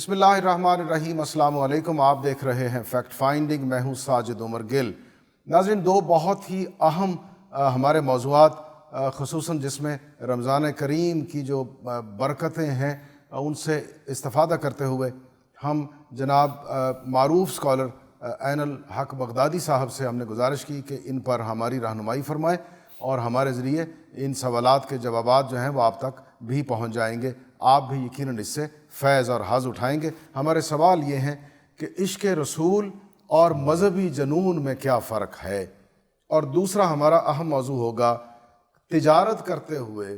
بسم اللہ الرحمن الرحیم۔ السلام علیکم، آپ دیکھ رہے ہیں فیکٹ فائنڈنگ، میں ہوں ساجد عمر گل۔ ناظرین، دو بہت ہی اہم ہمارے موضوعات، خصوصاً جس میں رمضان کریم کی جو برکتیں ہیں ان سے استفادہ کرتے ہوئے ہم جناب معروف اسکالر عین الحق بغدادی صاحب سے ہم نے گزارش کی کہ ان پر ہماری رہنمائی فرمائیں اور ہمارے ذریعے ان سوالات کے جوابات جو ہیں وہ آپ تک بھی پہنچ جائیں گے، آپ بھی یقیناً اس سے فیض اور حظ اٹھائیں گے۔ ہمارے سوال یہ ہیں کہ عشق رسول اور مذہبی جنون میں کیا فرق ہے، اور دوسرا ہمارا اہم موضوع ہوگا تجارت کرتے ہوئے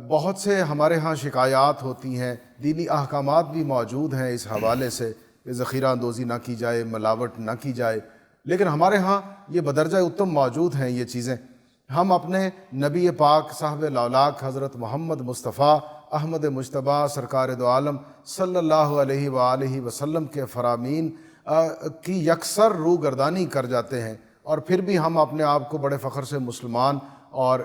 بہت سے ہمارے ہاں شکایات ہوتی ہیں، دینی احکامات بھی موجود ہیں اس حوالے سے کہ ذخیرہ اندوزی نہ کی جائے، ملاوٹ نہ کی جائے، لیکن ہمارے ہاں یہ بدرجہ اتم موجود ہیں یہ چیزیں۔ ہم اپنے نبی پاک صاحب الاولاق حضرت محمد مصطفیٰ احمد مجتبیٰ سرکار دو عالم صلی اللہ علیہ وآلہ وسلم کے فرامین کی یکسر روگردانی کر جاتے ہیں، اور پھر بھی ہم اپنے آپ کو بڑے فخر سے مسلمان اور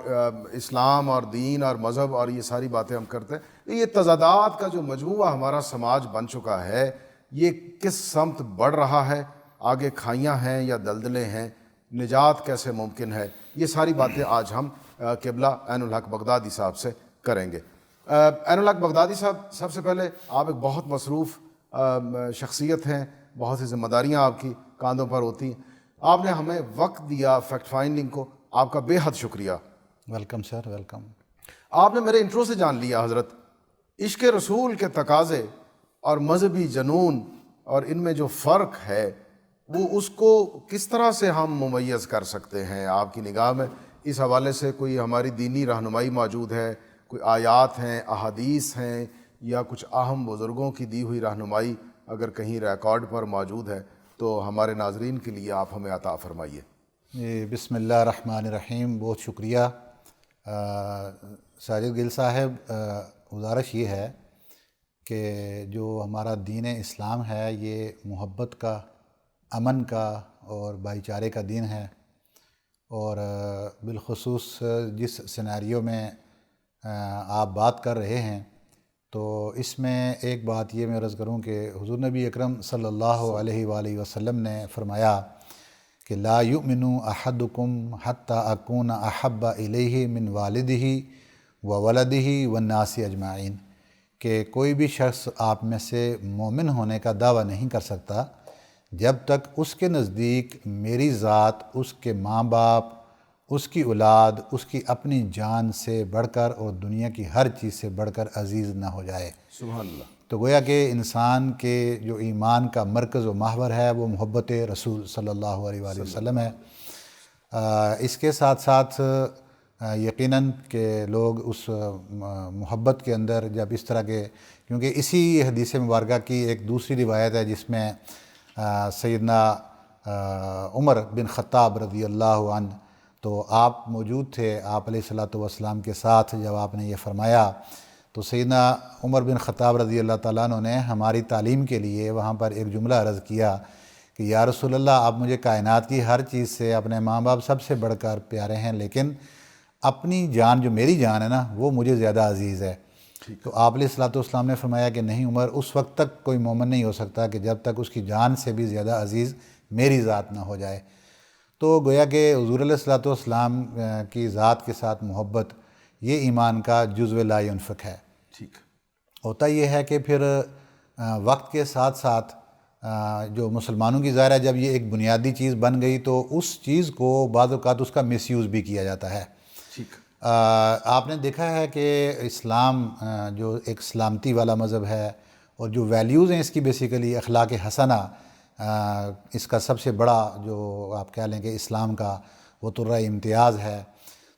اسلام اور دین اور مذہب اور یہ ساری باتیں ہم کرتے ہیں۔ یہ تضادات کا جو مجموعہ ہمارا سماج بن چکا ہے، یہ کس سمت بڑھ رہا ہے؟ آگے کھائیاں ہیں یا دلدلیں ہیں؟ نجات کیسے ممکن ہے؟ یہ ساری باتیں آج ہم قبلہ عین الحق بغدادی صاحب سے کریں گے۔ عین الحق بغدادی صاحب، سب سے پہلے آپ ایک بہت مصروف شخصیت ہیں، بہت سی ذمہ داریاں آپ کی کاندھوں پر ہوتی ہیں، آپ نے ہمیں وقت دیا فیکٹ فائنڈنگ کو، آپ کا بے حد شکریہ۔ Welcome sir, welcome. آپ نے میرے انٹرو سے جان لیا حضرت، عشق رسول کے تقاضے اور مذہبی جنون اور ان میں جو فرق ہے وہ اس کو کس طرح سے ہم ممیز کر سکتے ہیں آپ کی نگاہ میں؟ اس حوالے سے کوئی ہماری دینی رہنمائی موجود ہے؟ کوئی آیات ہیں، احادیث ہیں، یا کچھ اہم بزرگوں کی دی ہوئی رہنمائی اگر کہیں ریکارڈ پر موجود ہے تو ہمارے ناظرین کے لیے آپ ہمیں عطا فرمائیے۔ بسم اللہ الرحمن الرحیم۔ بہت شکریہ ساجد گل صاحب۔ گزارش یہ ہے کہ جو ہمارا دین اسلام ہے یہ محبت کا، امن کا اور بھائی چارے کا دین ہے، اور بالخصوص جس سیناریو میں آپ بات کر رہے ہیں تو اس میں ایک بات یہ میں عرض کروں کہ حضور نبی اکرم صلی اللہ علیہ وآلہ وسلم نے فرمایا کہ لا یؤمن احدکم حتی اکون احب الیہ من والدہ وولدہ والناس اجمعین، کہ کوئی بھی شخص آپ میں سے مومن ہونے کا دعویٰ نہیں کر سکتا جب تک اس کے نزدیک میری ذات، اس کے ماں باپ، اس کی اولاد، اس کی اپنی جان سے بڑھ کر اور دنیا کی ہر چیز سے بڑھ کر عزیز نہ ہو جائے۔ سبحان اللہ۔ تو گویا کہ انسان کے جو ایمان کا مرکز و محور ہے وہ محبت رسول صلی اللہ علیہ وآلہ وسلم ہے۔ اس کے ساتھ ساتھ یقیناً کہ لوگ اس محبت کے اندر جب اس طرح کے، کیونکہ اسی حدیث مبارکہ کی ایک دوسری روایت ہے جس میں سیدنا عمر بن خطاب رضی اللہ عنہ، تو آپ موجود تھے آپ علیہ الصلوۃ والسلام کے ساتھ جب آپ نے یہ فرمایا، تو سیدنا عمر بن خطاب رضی اللہ تعالیٰ عنہ نے ہماری تعلیم کے لیے وہاں پر ایک جملہ عرض کیا کہ یا رسول اللہ، آپ مجھے کائنات کی ہر چیز سے، اپنے ماں باپ سب سے بڑھ کر پیارے ہیں، لیکن اپنی جان جو میری جان ہے نا وہ مجھے زیادہ عزیز ہے۔ تو آپ علیہ الصلوۃ والسلام نے فرمایا کہ نہیں عمر، اس وقت تک کوئی مومن نہیں ہو سکتا کہ جب تک اس کی جان سے بھی زیادہ عزیز میری ذات نہ ہو جائے۔ تو گویا کہ حضور علیہ الصلوۃ والسلام کی ذات کے ساتھ محبت یہ ایمان کا جزو لا ينفک ہے۔ ٹھیک ہوتا یہ ہے کہ پھر وقت کے ساتھ ساتھ جو مسلمانوں کی ظاہر ہے جب یہ ایک بنیادی چیز بن گئی تو اس چیز کو بعض اوقات اس کا مس یوز بھی کیا جاتا ہے۔ ٹھیک۔ آپ نے دیکھا ہے کہ اسلام جو ایک سلامتی والا مذہب ہے، اور جو ویلیوز ہیں اس کی بیسیکلی اخلاق حسنہ، اس کا سب سے بڑا جو آپ کہہ لیں کہ اسلام کا وہ ترہ امتیاز ہے،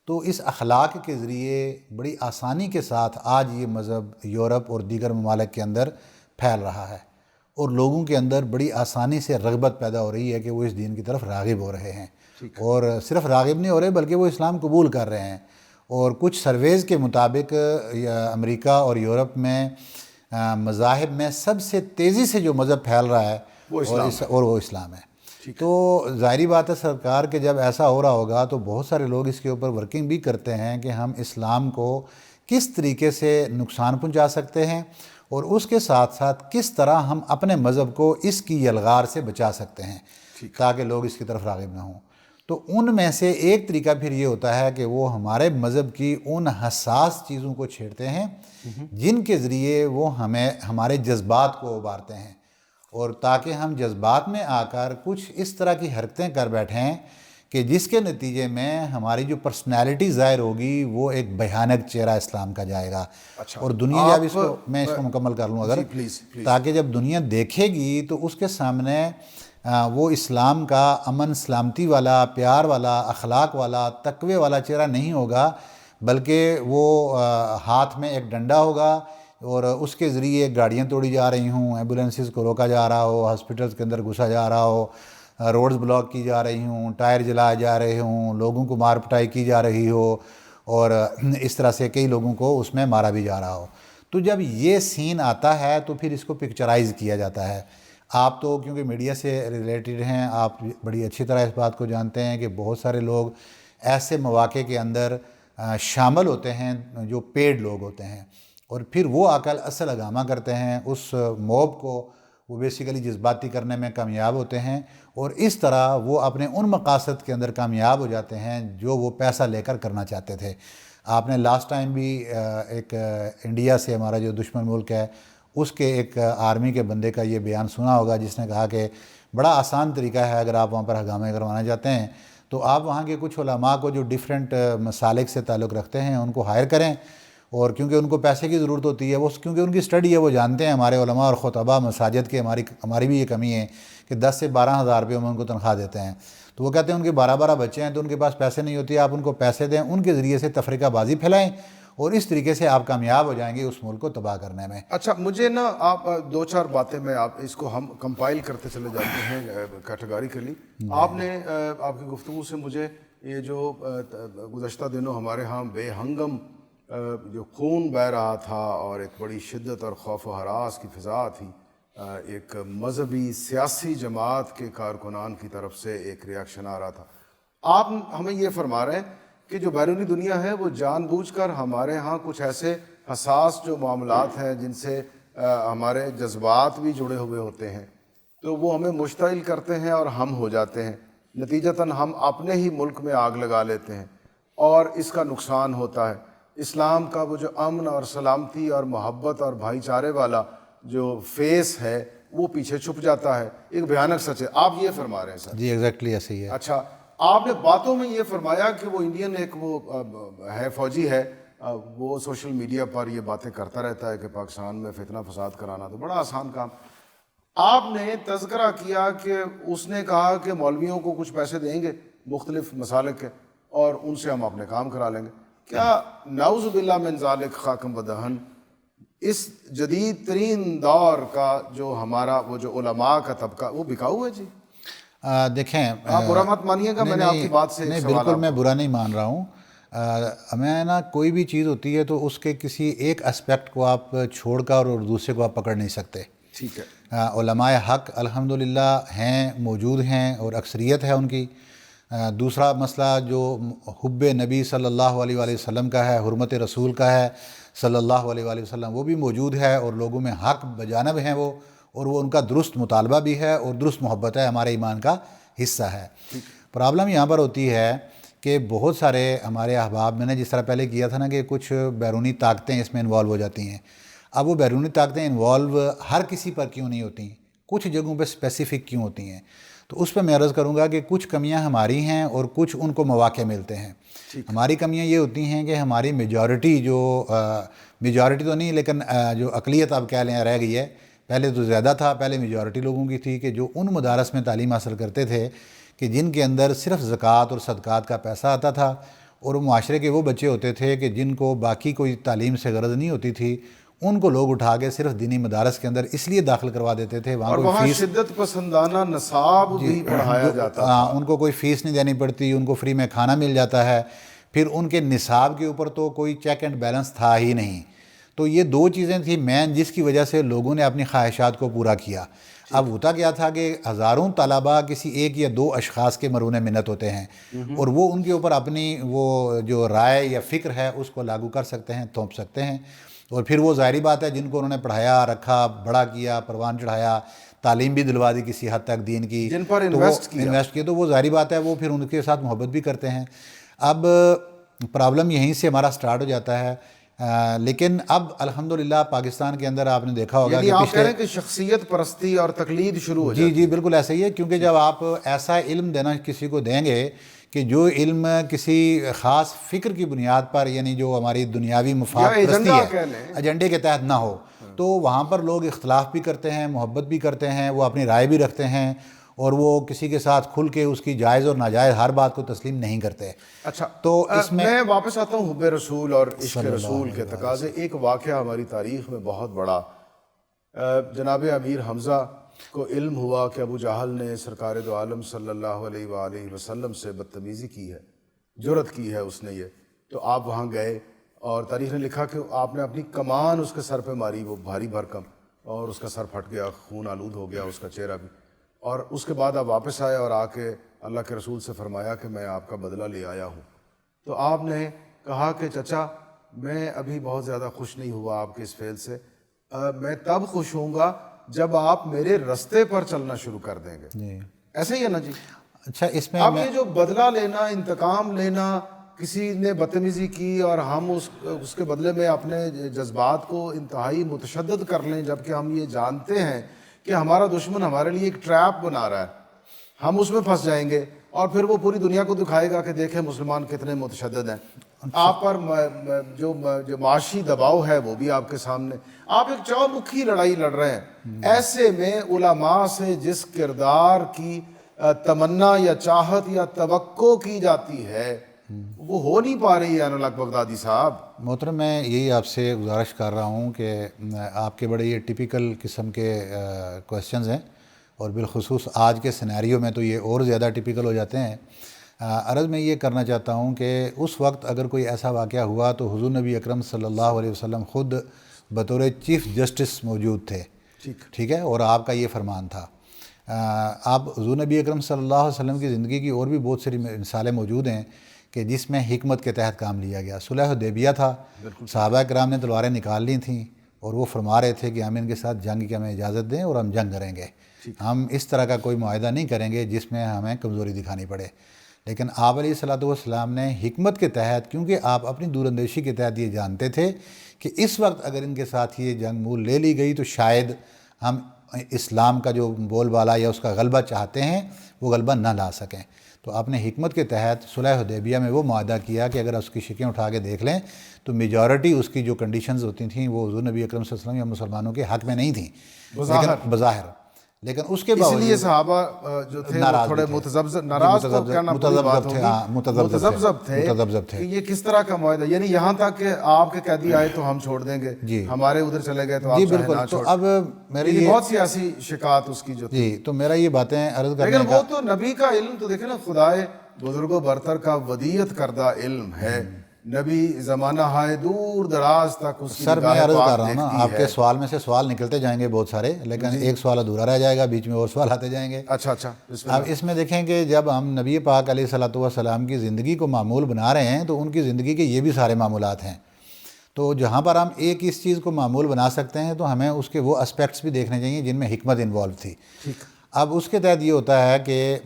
تو اس اخلاق کے ذریعے بڑی آسانی کے ساتھ آج یہ مذہب یورپ اور دیگر ممالک کے اندر پھیل رہا ہے، اور لوگوں کے اندر بڑی آسانی سے رغبت پیدا ہو رہی ہے کہ وہ اس دین کی طرف راغب ہو رہے ہیں، اور صرف راغب نہیں ہو رہے بلکہ وہ اسلام قبول کر رہے ہیں۔ اور کچھ سرویز کے مطابق امریکہ اور یورپ میں مذاہب میں سب سے تیزی سے جو مذہب پھیل رہا ہے وہ اسلام ہے۔ تو ظاہری بات ہے سرکار کہ جب ایسا ہو رہا ہوگا تو بہت سارے لوگ اس کے اوپر ورکنگ بھی کرتے ہیں کہ ہم اسلام کو کس طریقے سے نقصان پہنچا سکتے ہیں اور اس کے ساتھ ساتھ کس طرح ہم اپنے مذہب کو اس کی یلغار سے بچا سکتے ہیں تاکہ لوگ اس کی طرف راغب نہ ہوں۔ تو ان میں سے ایک طریقہ پھر یہ ہوتا ہے کہ وہ ہمارے مذہب کی ان حساس چیزوں کو چھیڑتے ہیں جن کے ذریعے وہ ہمارے جذبات کو ابھارتے ہیں، اور تاکہ ہم جذبات میں آ کر کچھ اس طرح کی حرکتیں کر بیٹھیں کہ جس کے نتیجے میں ہماری جو پرسنالٹی ظاہر ہوگی وہ ایک بھیانک چہرہ اسلام کا جائے گا۔ اور دنیا جب میں اس کو مکمل کر لوں اگر، تاکہ جب دنیا دیکھے گی تو اس کے سامنے وہ اسلام کا امن سلامتی والا، پیار والا، اخلاق والا، تقوی والا چہرہ نہیں ہوگا، بلکہ وہ ہاتھ میں ایک ڈنڈا ہوگا اور اس کے ذریعے گاڑیاں توڑی جا رہی ہوں، ایمبولینسز کو روکا جا رہا ہو، ہاسپٹلز کے اندر گھسا جا رہا ہو، روڈز بلاک کی جا رہی ہوں، ٹائر جلائے جا رہے ہوں، لوگوں کو مار پٹائی کی جا رہی ہو، اور اس طرح سے کئی لوگوں کو اس میں مارا بھی جا رہا ہو۔ تو جب یہ سین آتا ہے تو پھر اس کو پکچرائز کیا جاتا ہے۔ آپ تو کیونکہ میڈیا سے ریلیٹڈ ہیں، آپ بڑی اچھی طرح اس بات کو جانتے ہیں کہ بہت سارے لوگ ایسے مواقع کے اندر شامل ہوتے ہیں جو پیڈ لوگ ہوتے ہیں، اور پھر وہ عقل اصل ہنگامہ کرتے ہیں، اس موب کو وہ بیسیکلی جذباتی کرنے میں کامیاب ہوتے ہیں، اور اس طرح وہ اپنے ان مقاصد کے اندر کامیاب ہو جاتے ہیں جو وہ پیسہ لے کر کرنا چاہتے تھے۔ آپ نے لاسٹ ٹائم بھی ایک انڈیا سے ہمارا جو دشمن ملک ہے اس کے ایک آرمی کے بندے کا یہ بیان سنا ہوگا، جس نے کہا کہ بڑا آسان طریقہ ہے اگر آپ وہاں پر ہنگامے کروانا چاہتے ہیں تو آپ وہاں کے کچھ علماء کو جو ڈیفرنٹ مسالک سے تعلق رکھتے ہیں ان کو ہائر کریں، اور کیونکہ ان کو پیسے کی ضرورت ہوتی ہے، وہ کیونکہ ان کی اسٹڈی ہے، وہ جانتے ہیں ہمارے علماء اور خطبہ مساجد کے ہماری بھی یہ کمی ہے کہ 10 سے 12 ہزار روپے ہم ان کو تنخواہ دیتے ہیں، تو وہ کہتے ہیں ان کے 12 بچے ہیں تو ان کے پاس پیسے نہیں ہوتے، آپ ان کو پیسے دیں، ان کے ذریعے سے تفریقہ بازی پھیلائیں، اور اس طریقے سے آپ کامیاب ہو جائیں گے اس ملک کو تباہ کرنے میں۔ اچھا، مجھے نا آپ 2-4 باتیں میں آپ اس کو ہم کمپائل کرتے چلے جاتے ہیں کیٹیگوریکلی۔ آپ نے آپ کی گفتگو سے مجھے یہ جو گزشتہ دنوں ہمارے ہاں بے ہنگم جو خون بہہ رہا تھا اور ایک بڑی شدت اور خوف و ہراس کی فضا تھی، ایک مذہبی سیاسی جماعت کے کارکنان کی طرف سے ایک ریاکشن آ رہا تھا، آپ ہمیں یہ فرما رہے ہیں کہ جو بیرونی دنیا ہے وہ جان بوجھ کر ہمارے ہاں کچھ ایسے حساس جو معاملات ہیں جن سے ہمارے جذبات بھی جڑے ہوئے ہوتے ہیں تو وہ ہمیں مشتعل کرتے ہیں اور ہم ہو جاتے ہیں، نتیجتاً ہم اپنے ہی ملک میں آگ لگا لیتے ہیں اور اس کا نقصان ہوتا ہے۔ اسلام کا وہ جو امن اور سلامتی اور محبت اور بھائی چارے والا جو فیس ہے وہ پیچھے چھپ جاتا ہے، ایک بھیانک سچ ہے۔ آپ یہ فرما رہے ہیں سر؟ جی ایگزیکٹلی ایسے ہی ہے۔ اچھا، آپ نے باتوں میں یہ فرمایا کہ وہ انڈین ایک وہ ہے فوجی ہے، وہ سوشل میڈیا پر یہ باتیں کرتا رہتا ہے کہ پاکستان میں فتنہ فساد کرانا تو بڑا آسان کام۔ آپ نے تذکرہ کیا کہ اس نے کہا کہ مولویوں کو کچھ پیسے دیں گے مختلف مسالک کے اور ان سے ہم اپنے کام کرا لیں گے۔ کیا نعوذ باللہ من ذالک خاکم ودہن اس جدید ترین دور کا جو ہمارا وہ جو علماء کا طبقہ وہ بکاؤ ہے؟ جی دیکھیں، آپ برا مت مانیے گا، میں نے آپ کی بات سے نہیں بالکل میں برا نہیں مان رہا ہوں۔ میں نا کوئی بھی چیز ہوتی ہے تو اس کے کسی ایک اسپیکٹ کو آپ چھوڑ کر اور دوسرے کو آپ پکڑ نہیں سکتے۔ ٹھیک ہے، علماء حق الحمدللہ ہیں، موجود ہیں اور اکثریت ہے ان کی۔ دوسرا مسئلہ جو حب نبی صلی اللہ علیہ وآلہ وسلم کا ہے، حرمت رسول کا ہے صلی اللہ علیہ وآلہ وسلم، وہ بھی موجود ہے اور لوگوں میں حق بجانب ہیں وہ، اور وہ ان کا درست مطالبہ بھی ہے اور درست محبت ہے، ہمارے ایمان کا حصہ ہے۔ پرابلم یہاں پر ہوتی ہے کہ بہت سارے ہمارے احباب، میں نے جس طرح پہلے کیا تھا نا کہ کچھ بیرونی طاقتیں اس میں انوالو ہو جاتی ہیں۔ اب وہ بیرونی طاقتیں انوالو ہر کسی پر کیوں نہیں ہوتی، کچھ جگہوں پہ اسپیسیفک کیوں ہوتی ہیں، تو اس پہ میں عرض کروں گا کہ کچھ کمیاں ہماری ہیں اور کچھ ان کو مواقع ملتے ہیں۔ ہماری کمیاں یہ ہوتی ہیں کہ ہماری میجورٹی جو میجورٹی تو نہیں لیکن جو اقلیت آپ کہہ لیں رہ گئی ہے، پہلے تو زیادہ تھا، پہلے میجورٹی لوگوں کی تھی کہ جو ان مدارس میں تعلیم حاصل کرتے تھے کہ جن کے اندر صرف زکوٰۃ اور صدقات کا پیسہ آتا تھا، اور معاشرے کے وہ بچے ہوتے تھے کہ جن کو باقی کوئی تعلیم سے غرض نہیں ہوتی تھی، ان کو لوگ اٹھا کے صرف دینی مدارس کے اندر اس لیے داخل کروا دیتے تھے، اور وہاں شدت پسندانہ نصاب بھی پڑھایا جاتا تھا، ان کو کوئی فیس نہیں دینی پڑتی، ان کو فری میں کھانا مل جاتا ہے، پھر ان کے نصاب کے اوپر تو کوئی چیک اینڈ بیلنس تھا ہی نہیں۔ تو یہ دو چیزیں تھیں مین جس کی وجہ سے لوگوں نے اپنی خواہشات کو پورا کیا۔ اب ہوتا کیا تھا کہ ہزاروں طلباء کسی ایک یا دو اشخاص کے مرہون منت ہوتے ہیں، اور وہ ان کے اوپر اپنی وہ جو رائے یا فکر ہے اس کو لاگو کر سکتے ہیں، تھوپ سکتے ہیں، اور پھر وہ ظاہری بات ہے جن کو انہوں نے پڑھایا رکھا بڑا کیا پروان چڑھایا تعلیم بھی دلوا دی کسی حد تک دین کی جن پر انویسٹ کیا تو وہ ظاہری بات ہے وہ پھر ان کے ساتھ محبت بھی کرتے ہیں. اب پرابلم یہیں سے ہمارا سٹارٹ ہو جاتا ہے. لیکن اب الحمدللہ پاکستان کے اندر آپ نے دیکھا ہوگا کہ آپ کہہ رہے ہیں کہ شخصیت پرستی اور تقلید شروع ہو جی جی بالکل ایسا ہی ہے. کیونکہ جب آپ ایسا علم دینا کسی کو دیں گے کہ جو علم کسی خاص فکر کی بنیاد پر یعنی جو ہماری دنیاوی مفاد پرستی ہے ایجنڈے کے تحت نہ ہو تو وہاں پر لوگ اختلاف بھی کرتے ہیں محبت بھی کرتے ہیں وہ اپنی رائے بھی رکھتے ہیں اور وہ کسی کے ساتھ کھل کے اس کی جائز اور ناجائز ہر بات کو تسلیم نہیں کرتے. اچھا تو اس میں واپس آتا ہوں حب رسول اور عشق رسول کے تقاضے. ایک واقعہ ہماری تاریخ میں بہت بڑا, جناب امیر حمزہ کو علم ہوا کہ ابو جہل نے سرکار دو عالم صلی اللہ علیہ وآلہ وسلم سے بدتمیزی کی ہے, جرأت کی ہے اس نے یہ. تو آپ وہاں گئے اور تاریخ نے لکھا کہ آپ نے اپنی کمان اس کے سر پہ ماری, وہ بھاری بھرکم, اور اس کا سر پھٹ گیا, خون آلود ہو گیا اس کا چہرہ بھی. اور اس کے بعد آپ واپس آئے اور آ کے اللہ کے رسول سے فرمایا کہ میں آپ کا بدلہ لے آیا ہوں. تو آپ نے کہا کہ چچا میں ابھی بہت زیادہ خوش نہیں ہوا آپ کے اس فعل سے, میں تب خوش ہوں گا جب آپ میرے رستے پر چلنا شروع کر دیں گے. جی ایسے ہی ہے نا جی. اچھا اس میں آپ یہ جو بدلہ لینا, انتقام لینا, کسی نے بدتمیزی کی اور ہم اس کے بدلے میں اپنے جذبات کو انتہائی متشدد کر لیں, جبکہ ہم یہ جانتے ہیں کہ ہمارا دشمن ہمارے لیے ایک ٹریپ بنا رہا ہے, ہم اس میں پھنس جائیں گے اور پھر وہ پوری دنیا کو دکھائے گا کہ دیکھیں مسلمان کتنے متشدد ہیں. آپ پر جو معاشی دباؤ ہے وہ بھی آپ کے سامنے, آپ ایک چومکھی لڑائی لڑ رہے ہیں. ایسے میں علماء سے جس کردار کی تمنا یا چاہت یا توقع کی جاتی ہے وہ ہو نہیں پا رہی ہے انالگ بغدادی صاحب. محترم میں یہی آپ سے گزارش کر رہا ہوں کہ آپ کے بڑے یہ ٹپیکل قسم کے کویسچنز ہیں اور بالخصوص آج کے سینیریو میں تو یہ اور زیادہ ٹپیکل ہو جاتے ہیں. عرض میں یہ کرنا چاہتا ہوں کہ اس وقت اگر کوئی ایسا واقعہ ہوا تو حضور نبی اکرم صلی اللہ علیہ وسلم خود بطور چیف جسٹس موجود تھے, ٹھیک ہے, اور آپ کا یہ فرمان تھا. آپ حضور نبی اکرم صلی اللہ علیہ وسلم کی زندگی کی اور بھی بہت ساری مثالیں موجود ہیں کہ جس میں حکمت کے تحت کام لیا گیا. صلح حدیبیہ تھا, صحابہ کرام نے تلواریں نکال لی تھیں اور وہ فرما رہے تھے کہ ہم ان کے ساتھ جنگ کی ہمیں اجازت دیں اور ہم جنگ کریں گے, ہم اس طرح کا کوئی معاہدہ نہیں کریں گے جس میں ہمیں کمزوری دکھانی پڑے. لیکن آپ علیہ الصلوۃ والسلام نے حکمت کے تحت, کیونکہ آپ اپنی دور اندیشی کے تحت یہ جانتے تھے کہ اس وقت اگر ان کے ساتھ یہ جنگ مول لے لی گئی تو شاید ہم اسلام کا جو بول بالا یا اس کا غلبہ چاہتے ہیں وہ غلبہ نہ لا سکیں, تو آپ نے حکمت کے تحت صلح حدیبیہ میں وہ معاہدہ کیا کہ اگر اس کی شکیں اٹھا کے دیکھ لیں تو میجورٹی اس کی جو کنڈیشنز ہوتی تھیں وہ حضور نبی اکرم صلی اللہ علیہ وسلم یا مسلمانوں کے حق میں نہیں تھیں بظاہر, لیکن اس کے باوجود اس لیے صحابہ جو تھے تھوڑے متذبذب تھے کہ یہ کس طرح کا معاہدہ, یعنی یہاں تک کہ آپ کے قیدی آئے تو ہم چھوڑ دیں گے, ہمارے ادھر چلے گئے تو آپ بالکل. تو اب میری بہت سیاسی شکایت اس کی جو تھی. جی تو میرا یہ باتیں عرض کرنے لیکن وہ تو نبی کا علم تو دیکھیں نا, خدائے بزرگ و برتر کا ودیت کردہ علم ہے, نبی زمانہ ہائے دور دراز تک اس کی سر میں عرض کر رہا ہوں نا, آپ کے سوال میں سے سوال نکلتے جائیں گے بہت سارے, لیکن ایک سوال ادھورا رہ جائے گا, بیچ میں اور سوال آتے جائیں گے. اچھا اب اس میں دیکھیں کہ جب ہم نبی پاک علیہ الصلوۃ والسلام کی زندگی کو معمول بنا رہے ہیں تو ان کی زندگی کے یہ بھی سارے معمولات ہیں. تو جہاں پر ہم ایک اس چیز کو معمول بنا سکتے ہیں تو ہمیں اس کے وہ اسپیکٹس بھی دیکھنے چاہیے جن میں حکمت انوالو تھی. اب اس کے تحت یہ ہوتا ہے کہ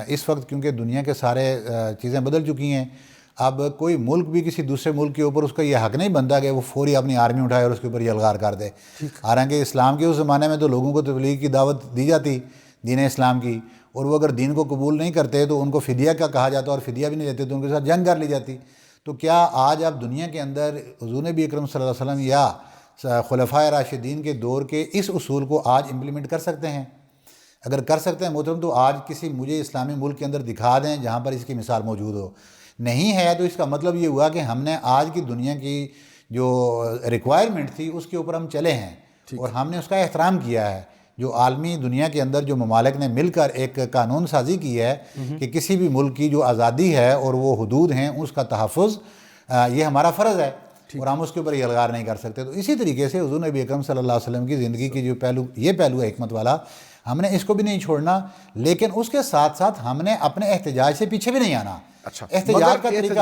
اس وقت کیونکہ دنیا کے سارے چیزیں بدل چکی ہیں, اب کوئی ملک بھی کسی دوسرے ملک کے اوپر اس کا یہ حق نہیں بنتا کہ وہ فوری اپنی آرمی اٹھائے اور اس کے اوپر یہ الغار کر دے. حالانکہ اسلام کے اس زمانے میں تو لوگوں کو تبلیغ کی دعوت دی جاتی دین اسلام کی, اور وہ اگر دین کو قبول نہیں کرتے تو ان کو فدیہ کا کہا جاتا, اور فدیہ بھی نہیں دیتے تو ان کے ساتھ جنگ کر لی جاتی. تو کیا آج آپ دنیا کے اندر حضور نبی اکرم صلی اللہ علیہ وسلم یا خلفائے راشدین کے دور کے اس اصول کو آج امپلیمنٹ کر سکتے ہیں؟ اگر کر سکتے ہیں محترم تو آج کسی مجھے اسلامی ملک کے اندر دکھا دیں جہاں پر اس کی مثال موجود ہو. نہیں ہے تو اس کا مطلب یہ ہوا کہ ہم نے آج کی دنیا کی جو ریکوائرمنٹ تھی اس کے اوپر ہم چلے ہیں اور ہم نے اس کا احترام کیا ہے. جو عالمی دنیا کے اندر جو ممالک نے مل کر ایک قانون سازی کی ہے کہ کسی بھی ملک کی جو آزادی ہے اور وہ حدود ہیں اس کا تحفظ یہ ہمارا فرض ہے اور ہم اس کے اوپر یہ الغار نہیں کر سکتے. تو اسی طریقے سے حضور نبی اکرم صلی اللہ علیہ وسلم کی زندگی کی جو پہلو ہے حکمت والا, ہم نے اس کو بھی نہیں چھوڑنا, لیکن اس کے ساتھ ساتھ ہم نے اپنے احتجاج سے پیچھے بھی نہیں آنا اچھا، احتجاج کا مگر طریقہ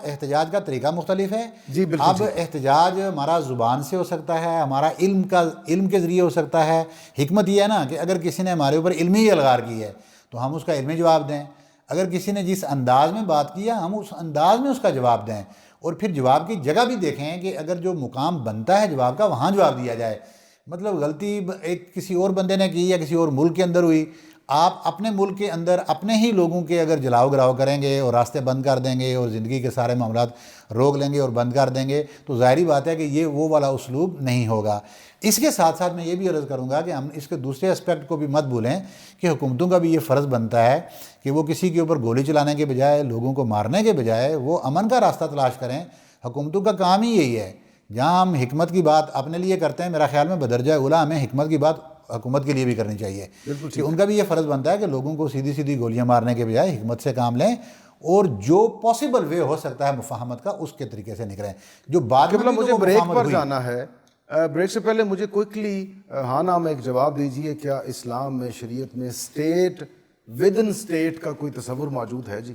احتجاج کا طریقہ مختلف ہے. جی بالکل. اب احتجاج ہمارا زبان سے ہو سکتا ہے, ہمارا علم کے ذریعے ہو سکتا ہے. حکمت یہ ہے نا کہ اگر کسی نے ہمارے اوپر علمی الغار کی ہے تو ہم اس کا علمی جواب دیں. اگر کسی نے جس انداز میں بات کیا ہم اس انداز میں اس کا جواب دیں, اور پھر جواب کی جگہ بھی دیکھیں کہ اگر جو مقام بنتا ہے جواب کا وہاں جواب دیا جائے. مطلب غلطی ایک کسی اور بندے نے کی یا کسی اور ملک کے اندر ہوئی, آپ اپنے ملک کے اندر اپنے ہی لوگوں کے اگر جلاؤ گراؤ کریں گے اور راستے بند کر دیں گے اور زندگی کے سارے معاملات روک لیں گے اور بند کر دیں گے تو ظاہری بات ہے کہ یہ وہ والا اسلوب نہیں ہوگا. اس کے ساتھ ساتھ میں یہ بھی عرض کروں گا کہ ہم اس کے دوسرے اسپیکٹ کو بھی مت بھولیں کہ حکومتوں کا بھی یہ فرض بنتا ہے کہ وہ کسی کے اوپر گولی چلانے کے بجائے, لوگوں کو مارنے کے بجائے وہ امن کا راستہ تلاش کریں. حکومتوں کا کام ہی یہی ہے. جہاں ہم حکمت کی بات اپنے لیے کرتے ہیں, میرا خیال میں بدرجہ اولیٰ ہمیں حکمت کی بات حکومت کے لیے بھی کرنی چاہیے کہ ان کا بھی یہ فرض بنتا ہے کہ لوگوں کو سیدھی سیدھی گولیاں مارنے کے بجائے حکمت سے کام لیں اور جو پاسبل وے ہو سکتا ہے مفاہمت کا اس کے طریقے سے نکلیں. جو بعد میں مجھے بریک پر جانا ہے, بریک سے پہلے مجھے کوئکلی ہاں نام ایک جواب دیجئے, کیا اسلام میں شریعت میں اسٹیٹ ود ان اسٹیٹ کا کوئی تصور موجود ہے؟ جی